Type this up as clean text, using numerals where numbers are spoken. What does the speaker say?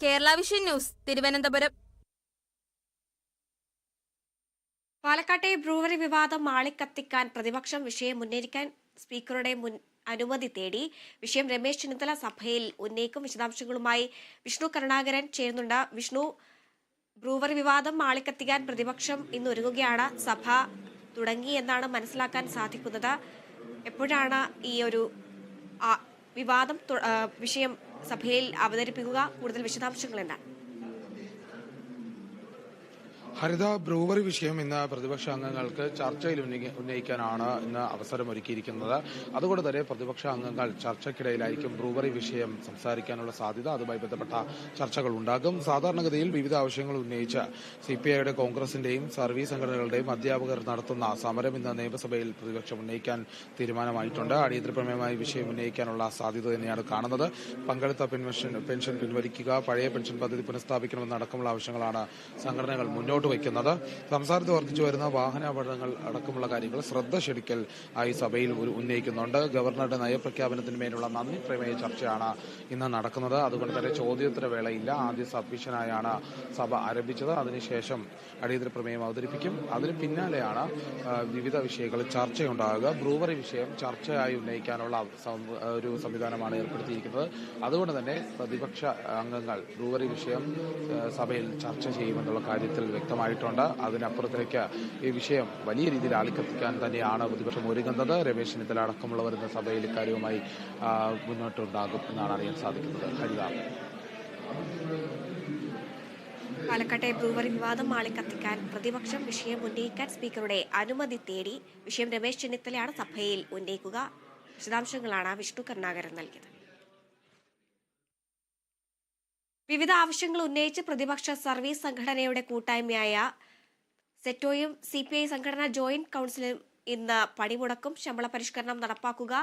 Kerala vision news Thiruvananthapuram. പാലക്കാട്ടെ brewery വിവാദം ആളിക്കത്തിക്കാൻ പ്രതിപക്ഷം വിഷയം ഉന്നയിക്കാൻ സ്പീക്കറുടെ അനുമതി തേടി. വിഷയം രമേശ് ചെന്നിത്തല സഭയിൽ ഉന്നയിക്കും. വിശദാംശങ്ങളുമായി വിഷ്ണു കരുണാകരൻ ചേരുന്നുണ്ട്. വിഷ്ണു, ബ്രൂവറി വിവാദം ആളിക്കത്തിക്കാൻ പ്രതിപക്ഷം ഇന്ന് ഒരുങ്ങുകയാണ്. സഭ തുടങ്ങി എന്നാണ് മനസ്സിലാക്കാൻ സാധിക്കുന്നത്. എപ്പോഴാണ് ഈ ഒരു വിഷയം സഭയിൽ അവതരിപ്പിക്കുക? കൂടുതൽ വിശദാംശങ്ങൾ എന്താണ്? ഹരിത, ബ്രൂവറി വിഷയം ഇന്ന് പ്രതിപക്ഷ അംഗങ്ങൾക്ക് ചർച്ചയിൽ ഉന്നയിക്കാനാണ് ഇന്ന് അവസരമൊരുക്കിയിരിക്കുന്നത്. അതുകൊണ്ട് തന്നെ പ്രതിപക്ഷ അംഗങ്ങൾ ചർച്ചയ്ക്കിടയിലായിരിക്കും ബ്രൂവറി വിഷയം സംസാരിക്കാനുള്ള സാധ്യത. അതുമായി ബന്ധപ്പെട്ട ചർച്ചകൾ ഉണ്ടാകും. സാധാരണഗതിയിൽ വിവിധ ആവശ്യങ്ങൾ ഉന്നയിച്ച് CPIയുടെ, കോൺഗ്രസിന്റെയും സർവീസ് സംഘടനകളുടെയും അധ്യാപകർ നടത്തുന്ന സമരം ഇന്ന് നിയമസഭയിൽ പ്രതിപക്ഷം ഉന്നയിക്കാൻ തീരുമാനമായിട്ടുണ്ട്. അടിയന്തര പ്രമേയമായി വിഷയം ഉന്നയിക്കാനുള്ള സാധ്യത തന്നെയാണ് കാണുന്നത്. പങ്കാളിത്ത പെൻഷൻ പിൻവലിക്കുക, പഴയ പെൻഷൻ പദ്ധതി പുനഃസ്ഥാപിക്കണമെന്നടക്കമുള്ള ആവശ്യങ്ങളാണ് സംഘടനകൾ മുന്നോട്ട് വയ്ക്കുന്നത്. സംസ്ഥാനത്ത് വർദ്ധിച്ചു വരുന്ന വാഹനാപകടങ്ങൾ അടക്കമുള്ള കാര്യങ്ങൾ ശ്രദ്ധ ക്ഷണിക്കൽ ആയി സഭയിൽ ഉന്നയിക്കുന്നുണ്ട്. ഗവർണറുടെ നയപ്രഖ്യാപനത്തിന്മേലുള്ള നന്ദി പ്രമേയ ചർച്ചയാണ് ഇന്ന് നടക്കുന്നത്. അതുകൊണ്ട് തന്നെ ചോദ്യോത്തര വേളയില്ല. ആദ്യ സബ്മിഷനായാണ് സഭ ആരംഭിച്ചത്. അതിനുശേഷം അടിയന്തര പ്രമേയം അവതരിപ്പിക്കും. അതിന് പിന്നാലെയാണ് വിവിധ വിഷയങ്ങളിൽ ചർച്ചയുണ്ടാകുക. ബ്രൂവറി വിഷയം ചർച്ചയായി ഉന്നയിക്കാനുള്ള ഒരു സംവിധാനമാണ് ഏർപ്പെടുത്തിയിരിക്കുന്നത്. അതുകൊണ്ട് തന്നെ പ്രതിപക്ഷ അംഗങ്ങൾ ബ്രൂവറി വിഷയം സഭയിൽ ചർച്ച ചെയ്യുമെന്നുള്ള കാര്യത്തിൽ വ്യക്തമായിട്ടുണ്ട്. അതിനപ്പുറത്തേക്ക് ഈ വിഷയം വലിയ രീതിയിൽ ആളിക്കത്തിക്കാൻ തന്നെയാണ് പ്രതിപക്ഷം ഒരുങ്ങുന്നത്. രമേശ് ചെന്നിത്തല അടക്കമുള്ളവർ ഇന്ന് സഭയിൽ ഇക്കാര്യവുമായി മുന്നോട്ടുണ്ടാകും എന്നാണ് അറിയാൻ സാധിക്കുന്നത്. ഹരിത. പാലക്കാട്ടെ ബ്രൂവറി വിവാദം ആളിക്കത്തിക്കാൻ പ്രതിപക്ഷം വിഷയം ഉന്നയിക്കാൻ സ്പീക്കറുടെ അനുമതി തേടി. വിഷയം രമേശ് ചെന്നിത്തലയാണ് സഭയിൽ ഉന്നയിക്കുക. വിശദാംശങ്ങളാണ് വിഷ്ണു കരുണാകരൻ നൽകിയത്. വിവിധ ആവശ്യങ്ങൾ ഉന്നയിച്ച് പ്രതിപക്ഷ സർവീസ് സംഘടനയുടെ കൂട്ടായ്മയായ സെറ്റോയും CPI സംഘടന ജോയിന്റ് കൌൺസിലും ഇന്ന് പണിമുടക്കും. ശമ്പള പരിഷ്കരണം നടപ്പാക്കുക,